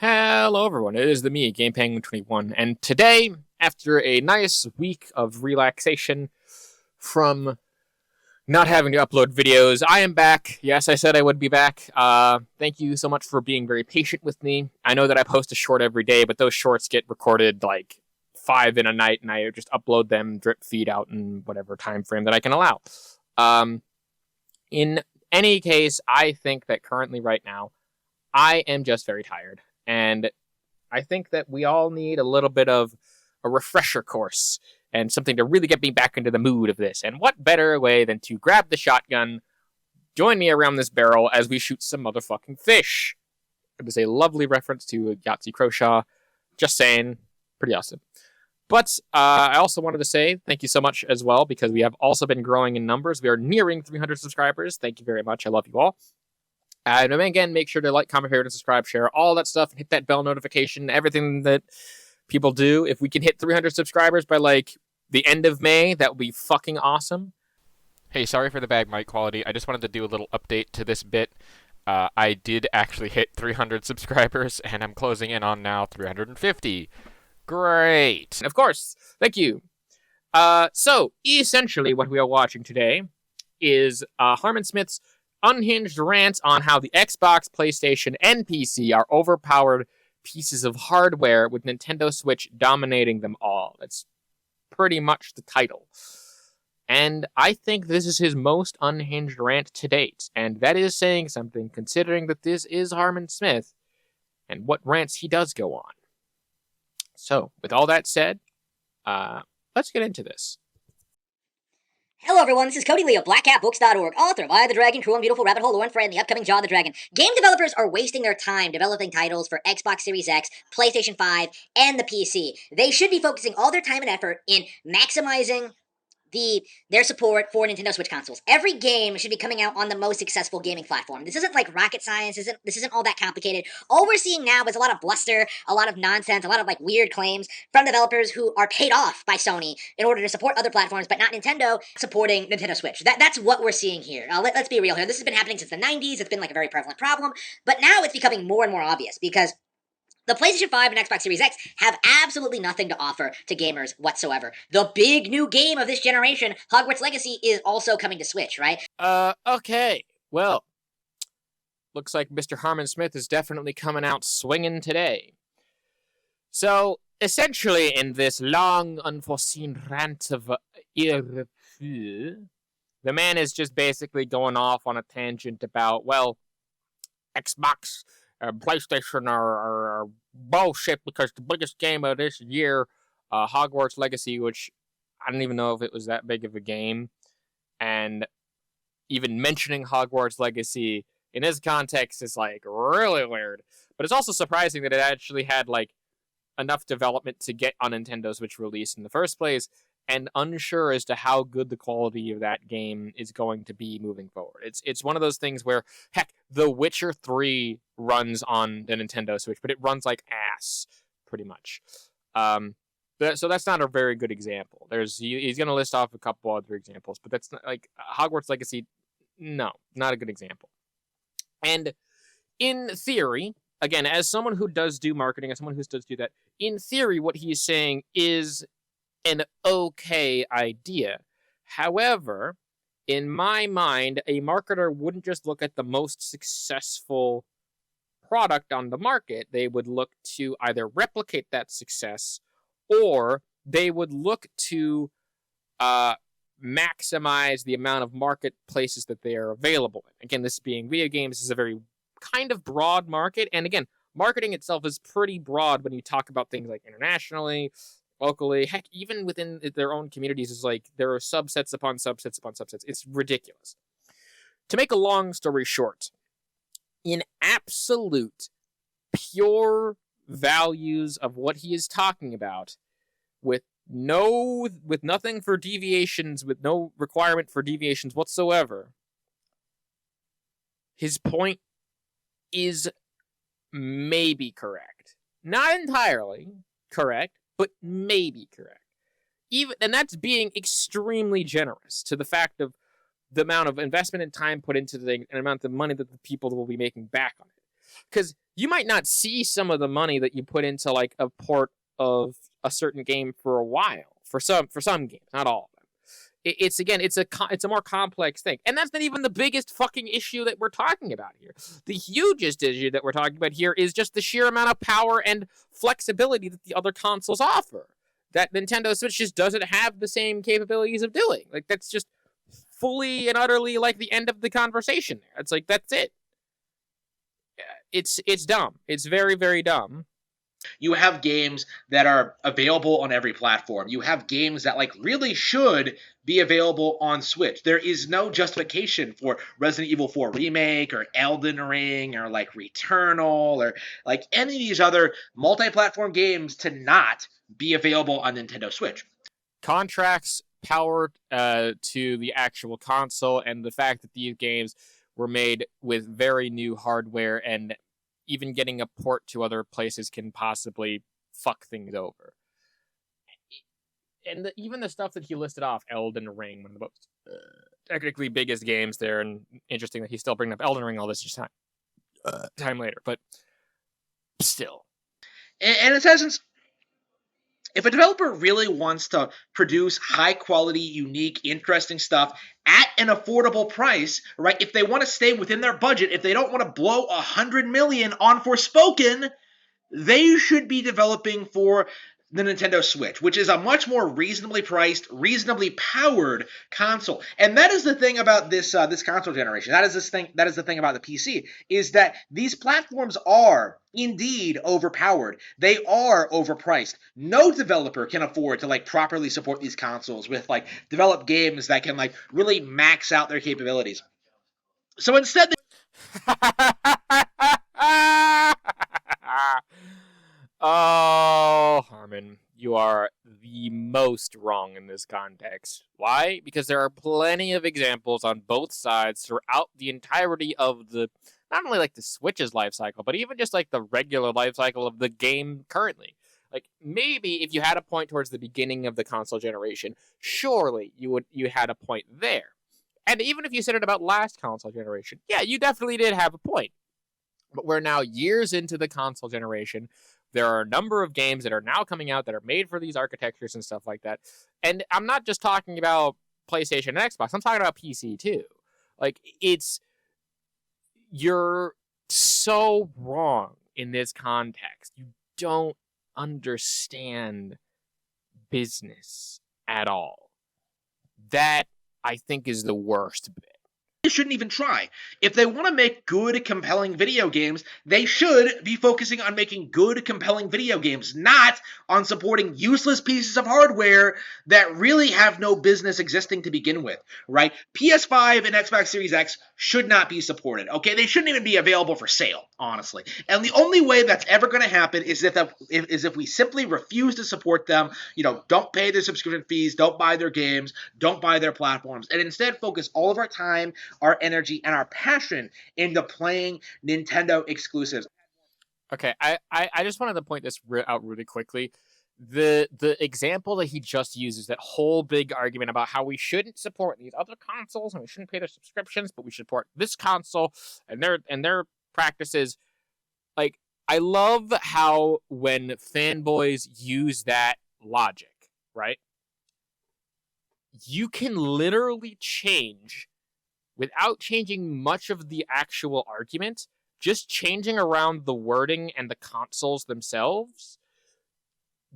Hello everyone, it is me, GamePenguin21, and today, after a nice week of relaxation from not having to upload videos, I am back. Yes, I said I would be back. Thank you so much for being very patient with me. I know that I post a short every day, but those shorts get recorded like 5 in a night, and I just upload them, drip feed out in whatever time frame that I can allow. In any case, I think that currently right now, I am just very tired. And I think that we all need a little bit of a refresher course and something to really get me back into the mood of this. And what better way than to grab the shotgun, join me around this barrel as we shoot some motherfucking fish. It was a lovely reference to Yahtzee Croshaw. Just saying, pretty awesome. But I also wanted to say thank you so much as well, because we have also been growing in numbers. We are nearing 300 subscribers. Thank you very much. I love you all. And again, make sure to like, comment, favorite, and subscribe, share all that stuff, and hit that bell notification, everything that people do. If we can hit 300 subscribers by, like, the end of May, that would be fucking awesome. Hey, sorry for the bad mic quality. I just wanted to do a little update to this bit. I did actually hit 300 subscribers, and I'm closing in on now 350. Great. And of course, thank you. So, essentially, what we are watching today is Harmon Smith's unhinged rant on how the Xbox, PlayStation, and PC are overpowered pieces of hardware, with Nintendo Switch dominating them all. That's pretty much the title. And I think this is his most unhinged rant to date, and that is saying something, considering that this is Harmon Smith and what rants he does go on. So, with all that said, let's get into this. Hello everyone, this is Cody Lee of BlackCatBooks.org, author of Eye of the Dragon, Cruel and Beautiful Rabbit Hole, Lore and Fray, and the upcoming Jaw of the Dragon. Game developers are wasting their time developing titles for Xbox Series X, PlayStation 5, and the PC. They should be focusing all their time and effort in maximizing their support for Nintendo Switch consoles. Every game should be coming out on the most successful gaming platform. This isn't like rocket science, this isn't all that complicated. All we're seeing now is a lot of bluster, a lot of nonsense, a lot of like weird claims from developers who are paid off by Sony in order to support other platforms, but not Nintendo supporting Nintendo Switch. That's what we're seeing here. Let's be real here. This has been happening since the 90s. It's been like a very prevalent problem, but now it's becoming more and more obvious because the PlayStation 5 and Xbox Series X have absolutely nothing to offer to gamers whatsoever. The big new game of this generation, Hogwarts Legacy, is also coming to Switch, right? Okay. Well, looks like Mr. Harmon Smith is definitely coming out swinging today. So, essentially, in this long, unforeseen rant of the man is just basically going off on a tangent about, well, Xbox, PlayStation are bullshit because the biggest game of this year, Hogwarts Legacy, which I don't even know if it was that big of a game, and even mentioning Hogwarts Legacy in this context is like really weird. But it's also surprising that it actually had like enough development to get on Nintendo Switch release in the first place, and unsure as to how good the quality of that game is going to be moving forward. It's one of those things where, heck, The Witcher 3 runs on the Nintendo Switch, but it runs like ass, pretty much. So that's not a very good example. He's going to list off a couple other examples, but that's not, like, Hogwarts Legacy, no, not a good example. And in theory, again, as someone who does do marketing, as someone who does do that, in theory, what he's saying is an okay idea. However, in my mind, a marketer wouldn't just look at the most successful product on the market. They would look to either replicate that success, or they would look to maximize the amount of marketplaces that they are available in. Again, this being video games is a very kind of broad market, and again, marketing itself is pretty broad when you talk about things like internationally, locally, heck, even within their own communities, is like there are subsets upon subsets upon subsets. It's ridiculous. To make a long story short, in absolute, pure values of what he is talking about, with nothing for deviations, with no requirement for deviations whatsoever, his point is maybe correct. Not entirely correct, but maybe correct. And that's being extremely generous to the fact of the amount of investment and time put into the thing and the amount of money that the people will be making back on it. Because you might not see some of the money that you put into like a port of a certain game for a while. For some games, not all of them. It's a more complex thing, and that's not even the biggest fucking issue that we're talking about here. The hugest issue that we're talking about here is just the sheer amount of power and flexibility that the other consoles offer, that Nintendo Switch just doesn't have the same capabilities of doing. Like, that's just fully and utterly like the end of the conversation there. It's like, that's it. It's dumb. It's very, very dumb. You have games that are available on every platform. You have games that like really should be available on Switch. There is no justification for Resident Evil 4 Remake or Elden Ring or like Returnal or like any of these other multi-platform games to not be available on Nintendo Switch. Contracts power to the actual console, and the fact that these games were made with very new hardware, and even getting a port to other places can possibly fuck things over. And even the stuff that he listed off, Elden Ring, one of the most technically biggest games there, and interesting that he's still bringing up Elden Ring all this time later, but still. And in essence, if a developer really wants to produce high-quality, unique, interesting stuff at an affordable price, right? If they want to stay within their budget, if they don't want to blow $100 million on Forspoken, they should be developing for the Nintendo Switch, which is a much more reasonably priced, reasonably powered console. And that is the thing about this console generation. That is the thing about the PC, is that these platforms are indeed overpowered. They are overpriced. No developer can afford to like properly support these consoles with like develop games that can like really max out their capabilities. So instead Oh, Harmon, you are the most wrong in this context. Why? Because there are plenty of examples on both sides throughout the entirety of the, not only like the Switch's life cycle, but even just like the regular life cycle of the game currently. Like, maybe if you had a point towards the beginning of the console generation, surely you had a point there. And even if you said it about last console generation, yeah, you definitely did have a point. But we're now years into the console generation. There are a number of games that are now coming out that are made for these architectures and stuff like that. And I'm not just talking about PlayStation and Xbox. I'm talking about PC too. Like, you're so wrong in this context. You don't understand business at all. That, I think, is the worst bit. They shouldn't even try. If they want to make good, compelling video games, they should be focusing on making good, compelling video games, not on supporting useless pieces of hardware that really have no business existing to begin with, right? PS5 and Xbox Series X should not be supported, okay? They shouldn't even be available for sale, honestly. And the only way that's ever going to happen is if we simply refuse to support them, don't pay their subscription fees, don't buy their games, don't buy their platforms, and instead focus all of our time, our energy, and our passion into playing Nintendo exclusives. Okay, I just wanted to point this out really quickly. The example that he just uses, that whole big argument about how we shouldn't support these other consoles and we shouldn't pay their subscriptions, but we should support this console and their practices. Like, I love how when fanboys use that logic, right? You can literally change, without changing much of the actual argument, just changing around the wording and the consoles themselves,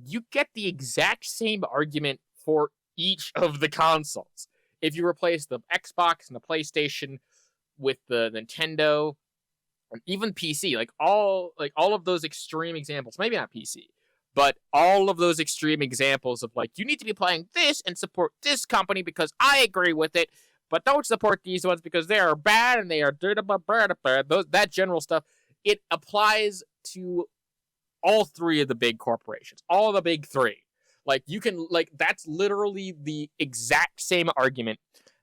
you get the exact same argument for each of the consoles. If you replace the Xbox and the PlayStation with the Nintendo and even PC, like all of those extreme examples, maybe not PC, but all of those extreme examples of like, you need to be playing this and support this company because I agree with it, but don't support these ones because they are bad and they are that general stuff. It applies to all three of the big corporations, all the big three. Like, you can, like, that's literally the exact same argument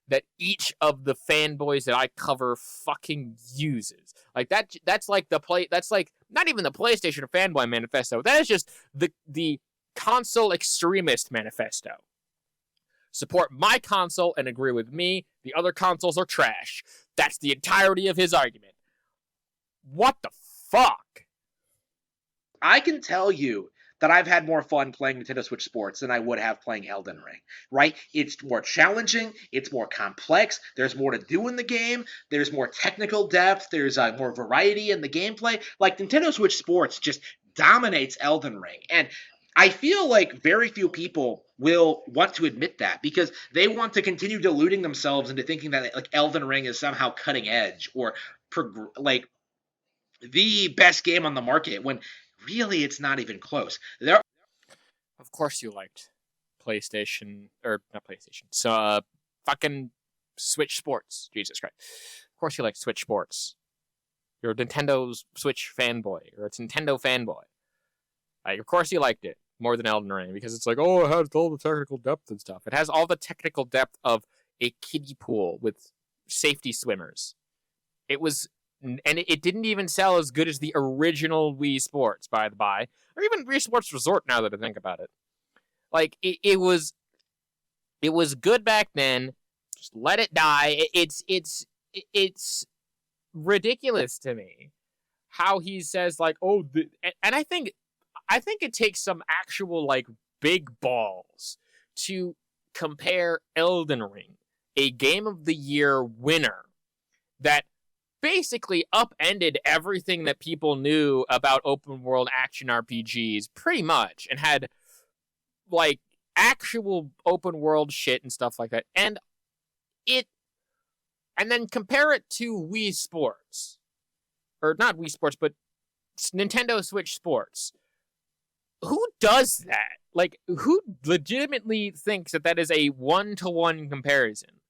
that each of the fanboys that I cover fucking uses. Like, that's like that's like not even the PlayStation fanboy manifesto. That is just the console extremist manifesto. Support my console and agree with me. The other consoles are trash. That's the entirety of his argument. What the fuck? I can tell you that I've had more fun playing Nintendo Switch Sports than I would have playing Elden Ring, right? It's more challenging, it's more complex, there's more to do in the game, there's more technical depth, there's more variety in the gameplay. Like, Nintendo Switch Sports just dominates Elden Ring, and I feel like very few people will want to admit that because they want to continue deluding themselves into thinking that like Elden Ring is somehow cutting edge or like the best game on the market when really it's not even close. Of course you liked PlayStation, or not PlayStation, so, fucking Switch Sports. Jesus Christ. Of course you liked Switch Sports. You're a Nintendo's Switch fanboy, or it's Nintendo fanboy. Like, of course you liked it more than Elden Ring, because it's like, oh, it has all the technical depth and stuff. It has all the technical depth of a kiddie pool with safety swimmers. It was, and it didn't even sell as good as the original Wii Sports, by the by, or even Wii Sports Resort, now that I think about it. Like, it was good back then. Just let it die. It's ridiculous to me how he says, like, oh, and I think it takes some actual, like, big balls to compare Elden Ring, a Game of the Year winner that basically upended everything that people knew about open world action RPGs, pretty much, and had, like, actual open world shit and stuff like that, and then compare it to Wii Sports, or not Wii Sports, but Nintendo Switch Sports. Who does that? Like, who legitimately thinks that is a one-to-one comparison?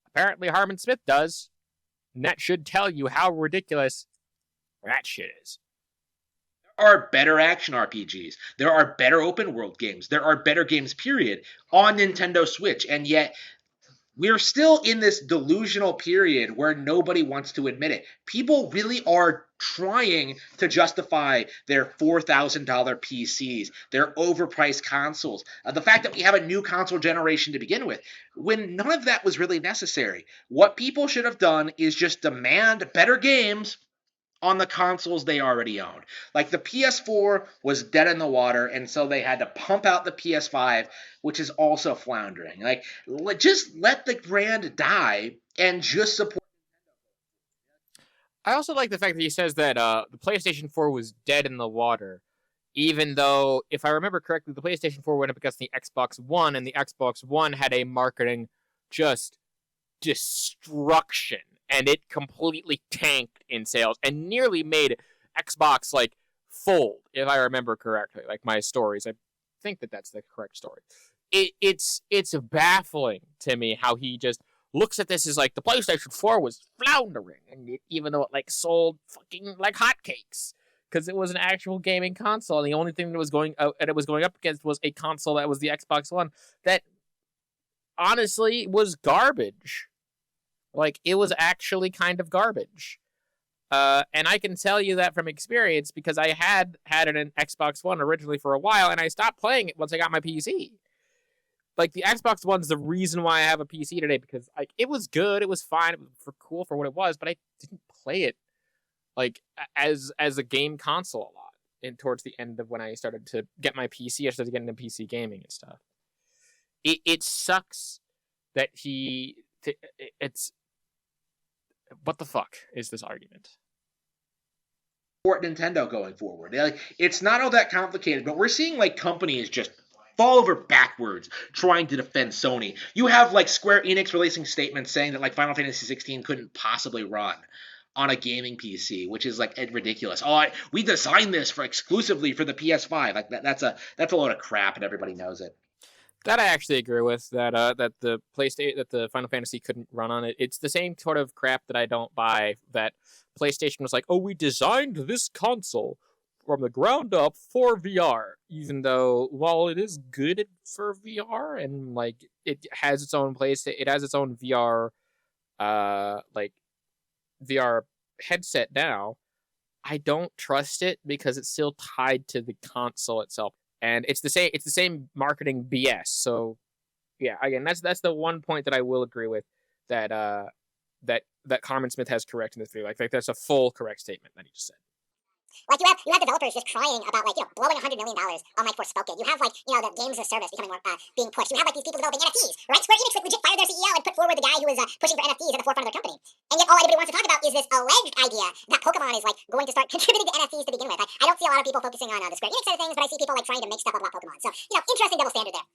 Apparently Harmon Smith does. And that should tell you how ridiculous that shit is. There are better action RPGs. There are better open world games. There are better games, period, on Nintendo Switch. And yet, we're still in this delusional period where nobody wants to admit it. People really are trying to justify their $4,000 PCs, their overpriced consoles, the fact that we have a new console generation to begin with, when none of that was really necessary. What people should have done is just demand better games on the consoles they already owned. Like, the PS4 was dead in the water, and so they had to pump out the PS5, which is also floundering. Like, just let the brand die and just support. I also like the fact that he says that the PlayStation 4 was dead in the water, even though, if I remember correctly, the PlayStation 4 went up against the Xbox One, and the Xbox One had a marketing just destruction, and it completely tanked in sales and nearly made Xbox, like, fold, if I remember correctly, like my stories. I think that's the correct story. It's baffling to me how he just looks at this as, like, the PlayStation 4 was floundering, and even though it, like, sold fucking like hotcakes, because it was an actual gaming console, and the only thing that was going up against was a console that was the Xbox One that honestly was garbage. Like, it was actually kind of garbage. And I can tell you that from experience because I had an Xbox One originally for a while, and I stopped playing it once I got my PC. Like, the Xbox One's the reason why I have a PC today, because, like, it was good, it was fine, it was cool for what it was, but I didn't play it, like, as a game console a lot. And towards the end of when I started to get my PC, I started getting into PC gaming and stuff. It sucks that it's... What the fuck is this argument? Support Nintendo going forward. Like, it's not all that complicated, but we're seeing, like, companies just fall over backwards trying to defend Sony. You have, like, Square Enix releasing statements saying that, like, Final Fantasy 16 couldn't possibly run on a gaming PC, which is, like, ridiculous. Oh, we designed this exclusively for the PS5. Like, that's a load of crap, and everybody knows it. That I actually agree with. That the PlayStation, that the Final Fantasy couldn't run on it. It's the same sort of crap that I don't buy. That PlayStation was like, oh, we designed this console from the ground up for VR, even though, while it is good for VR and, like, it has its own place, it has its own VR, like, VR headset now. I don't trust it because it's still tied to the console itself. And it's the same marketing BS. So, yeah, again, that's the one point that I will agree with, that that Harmon Smith has correct in this video. Like that's a full correct statement that he just said. Like you have developers just crying about blowing $100 million on Forspoken. You have the games as a service becoming more being pushed. You have these people developing NFTs, right? Square Enix legit fired their CEO and put forward the guy who was pushing for NFTs at the forefront of their company. And yet all anybody wants to talk about is this alleged idea that Pokemon is going to start contributing to NFTs to begin with. I don't see a lot of people focusing on the Square Enix side of things, but I see people trying to make stuff up about Pokemon. So interesting double standard there.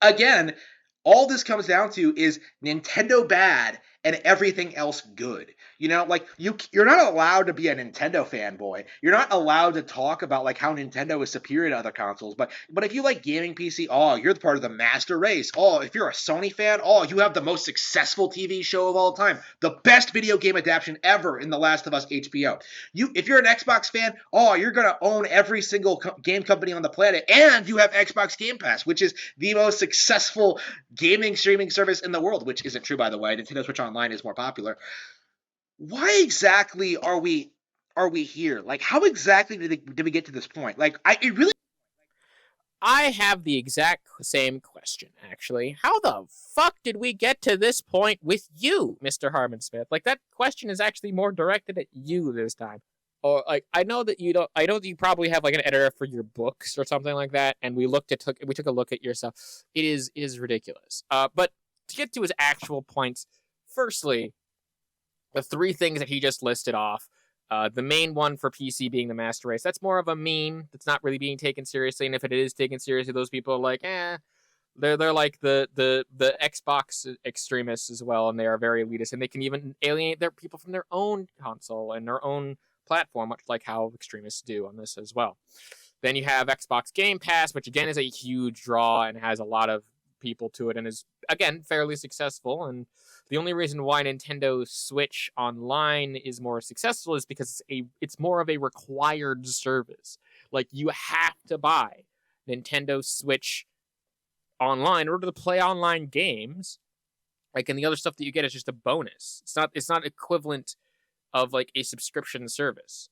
Again, all this comes down to is Nintendo bad and everything else good. You're not allowed to be a Nintendo fanboy. You're not allowed to talk about how Nintendo is superior to other consoles. But if you like gaming PC, you're the part of the master race. If you're a Sony fan, you have the most successful TV show of all time, the best video game adaptation ever in The Last of Us HBO. If you're an Xbox fan, you're gonna own every single game company on the planet, and you have Xbox Game Pass, which is the most successful gaming streaming service in the world, which isn't true, by the way. Nintendo Switch Online is more popular. Why exactly are we here? How exactly did we get to this point? I have the exact same question, actually. How the fuck did we get to this point with you, Mr. Harmon Smith? That question is actually more directed at you this time. Or I know that you probably have an editor for your books or something like that, and we took a look at your stuff. It is ridiculous. But to get to his actual points, firstly, the three things that he just listed off, the main one for PC being the master race, that's more of a meme that's not really being taken seriously, and if it is taken seriously, those people are they're like the Xbox extremists as well, and they are very elitist, and they can even alienate their people from their own console and their own platform, much like how extremists do on this as well. Then you have Xbox Game Pass, which again is a huge draw and has a lot of people to it and is, again, fairly successful. And the only reason why Nintendo Switch Online is more successful is because it's more of a required service. You have to buy Nintendo Switch Online in order to play online games. And the other stuff that you get is just a bonus. It's not equivalent of a subscription service.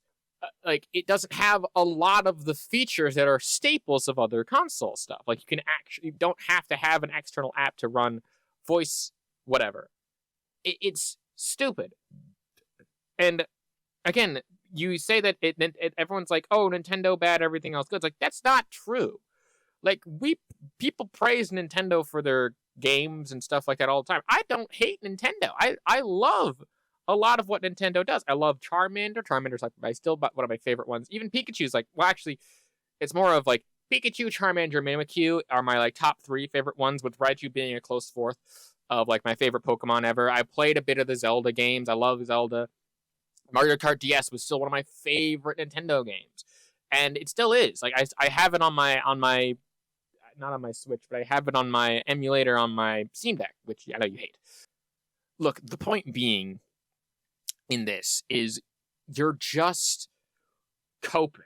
It doesn't have a lot of the features that are staples of other console stuff. You don't have to have an external app to run voice whatever. It's stupid. And again, you say that everyone's Nintendo bad, everything else good. That's not true. People praise Nintendo for their games and stuff like that all the time. I don't hate Nintendo. I love a lot of what Nintendo does. I love Charmander. Charmander's still one of my favorite ones. Even Pikachu's actually, it's more of Pikachu, Charmander, Mimikyu are my top three favorite ones, with Raichu being a close fourth of my favorite Pokemon ever. I played a bit of the Zelda games. I love Zelda. Mario Kart DS was still one of my favorite Nintendo games, and it still is. I have it on my not on my Switch, but I have it on my emulator on my Steam Deck, which I know you hate. Look, the point being in this is you're just coping.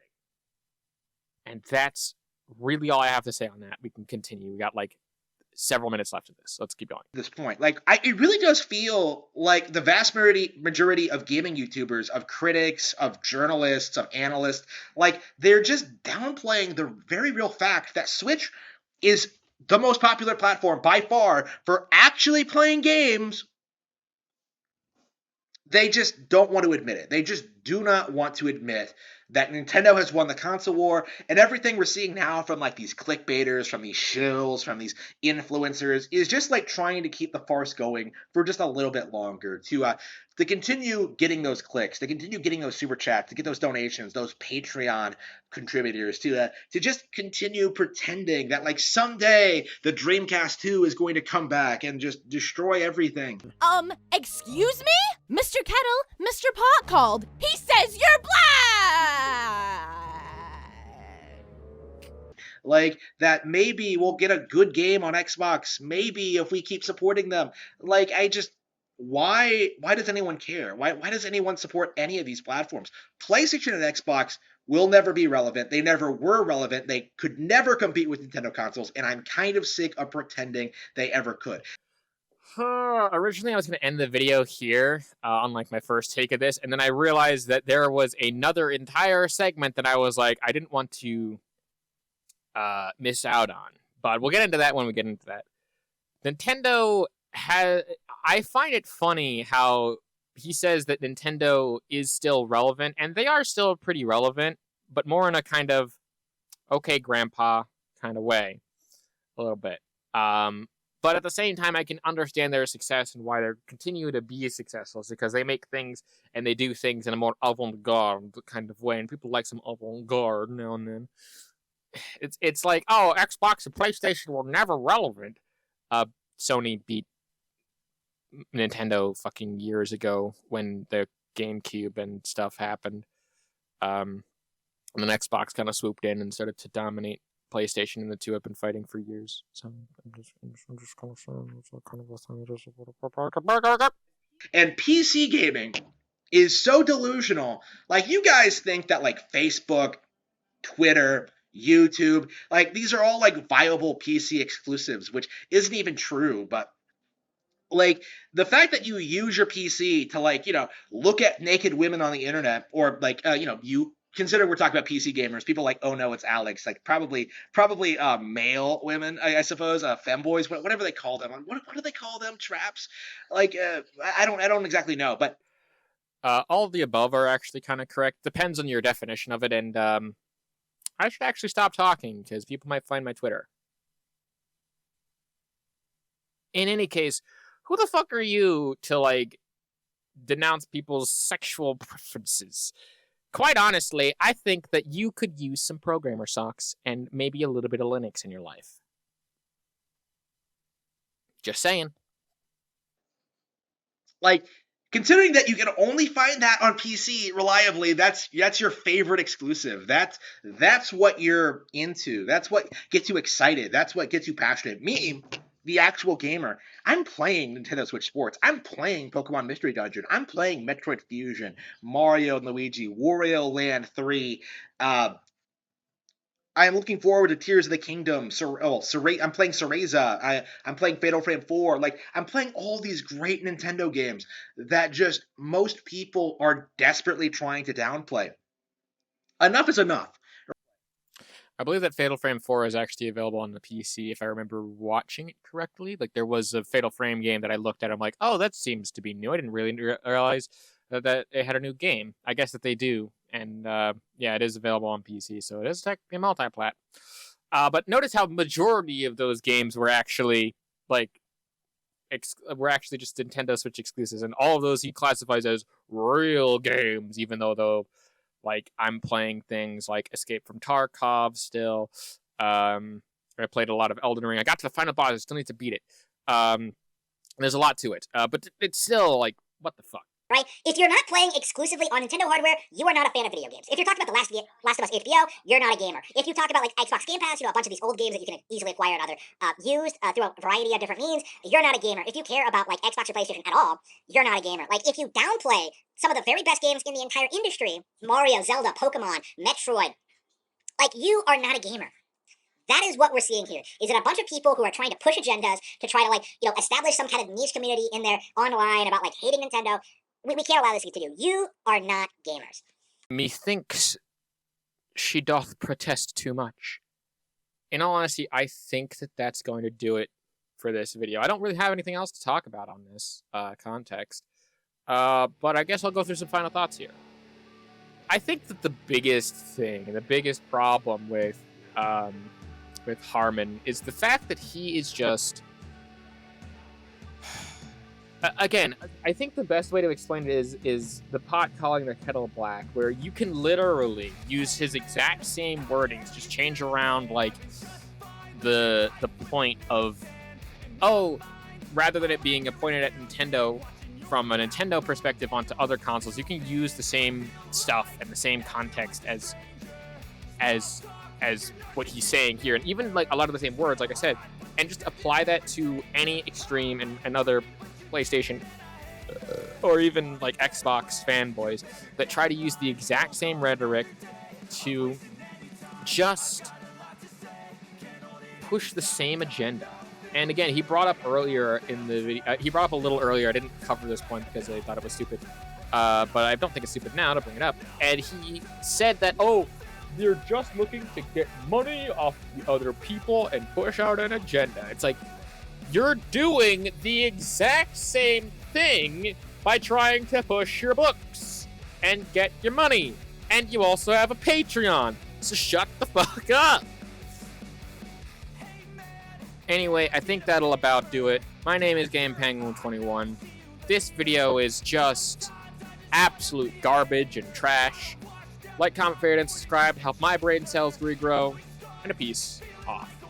And that's really all I have to say on that. We can continue. We got several minutes left of this. Let's keep going. At this point, it really does feel like the vast majority of gaming YouTubers, of critics, of journalists, of analysts, they're just downplaying the very real fact that Switch is the most popular platform by far for actually playing games. They just don't want to admit it. They just do not want to admit that Nintendo has won the console war, and everything we're seeing now from these clickbaiters, from these shills, from these influencers is just trying to keep the farce going for just a little bit longer to continue getting those clicks, to continue getting those super chats, to get those donations, those Patreon contributors, to just continue pretending that someday the Dreamcast 2 is going to come back and just destroy everything. Excuse me? Mr. Kettle, Mr. Pot called. He says you're black! That maybe we'll get a good game on Xbox, maybe if we keep supporting them. Why does anyone care? Why does anyone support any of these platforms? PlayStation and Xbox will never be relevant. They never were relevant. They could never compete with Nintendo consoles, and I'm kind of sick of pretending they ever could. Originally, I was going to end the video here on my first take of this, and then I realized that there was another entire segment that I was I didn't want to miss out on. But we'll get into that when we get into that. Nintendo I find it funny how he says that Nintendo is still relevant, and they are still pretty relevant, but more in a kind of okay, grandpa kind of way, a little bit. But at the same time, I can understand their success and why they continue to be successful. It's because they make things and they do things in a more avant-garde kind of way, and people like some avant-garde now and then. It's like, oh, Xbox and PlayStation were never relevant. Sony beat Nintendo fucking years ago when the GameCube and stuff happened. And then Xbox kind of swooped in and started to dominate PlayStation, and the two have been fighting for years. So I'm just kind of saying it's kind of a thing. And PC gaming is so delusional. Like, you guys think that like Facebook, Twitter, YouTube, like these are all like viable PC exclusives, which isn't even true. But like the fact that you use your PC to like, look at naked women on the internet, or like, you consider we're talking about PC gamers, people like, oh no, it's Alex, like probably male women, I suppose, femboys, whatever they call them. What do they call them? Traps? Like, I don't exactly know, but all of the above are actually kind of correct. Depends on your definition of it, and I should actually stop talking because people might find my Twitter. In any case, who the fuck are you to like denounce people's sexual preferences? Quite honestly, I think that you could use some programmer socks and maybe a little bit of Linux in your life. Just saying. Like, considering that you can only find that on PC reliably, that's your favorite exclusive. That's what you're into. That's what gets you excited. That's what gets you passionate. Me, the actual gamer, I'm playing Nintendo Switch Sports. I'm playing Pokemon Mystery Dungeon. I'm playing Metroid Fusion, Mario and Luigi, Wario Land 3. I am looking forward to Tears of the Kingdom. I'm playing Cereza. I'm playing Fatal Frame 4. Like, I'm playing all these great Nintendo games that just most people are desperately trying to downplay. Enough is enough. I believe that Fatal Frame 4 is actually available on the PC, if I remember watching it correctly. Like, there was a Fatal Frame game that I looked at. I'm like, oh, that seems to be new. I didn't really realize that they had a new game. I guess that they do. And, yeah, it is available on PC, so it is technically multi-plat. But notice how majority of those games were actually, like, were actually just Nintendo Switch exclusives. And all of those he classifies as real games, even though like, I'm playing things like Escape from Tarkov still. I played a lot of Elden Ring. I got to the final boss. I still need to beat it. There's a lot to it. But it's still, like, what the fuck? Right? If you're not playing exclusively on Nintendo hardware, you are not a fan of video games. If you're talking about the Last of Us HBO, you're not a gamer. If you talk about like Xbox Game Pass, a bunch of these old games that you can easily acquire at other used through a variety of different means, you're not a gamer. If you care about like Xbox or PlayStation at all, you're not a gamer. Like, if you downplay some of the very best games in the entire industry, Mario, Zelda, Pokemon, Metroid, like, you are not a gamer. That is what we're seeing here. Is it a bunch of people who are trying to push agendas to try to like, establish some kind of niche community in there online about like hating Nintendo? We can't allow this to do. You are not gamers. Methinks she doth protest too much. In all honesty, I think that that's going to do it for this video. I don't really have anything else to talk about on this context. But I guess I'll go through some final thoughts here. I think that the biggest thing, and the biggest problem with Harmon is the fact that he is just... Again, I think the best way to explain it is the pot calling the kettle black, where you can literally use his exact same wordings, just change around, like, the point of, oh, rather than it being pointed at Nintendo from a Nintendo perspective onto other consoles, you can use the same stuff and the same context as what he's saying here, and even, like, a lot of the same words, like I said, and just apply that to any extreme and other PlayStation or even like Xbox fanboys that try to use the exact same rhetoric to just push the same agenda. And again, he brought up earlier in the video, he brought up a little earlier, I didn't cover this point because I thought it was stupid, but I don't think it's stupid now to bring it up. And he said that, oh, they're just looking to get money off the other people and push out an agenda. It's like, you're doing the exact same thing by trying to push your books and get your money. And you also have a Patreon, so shut the fuck up. Anyway, I think that'll about do it. My name is GamePenguin21. This video is just absolute garbage and trash. Like, comment, favorite, and subscribe to help my brain cells regrow. And a peace off.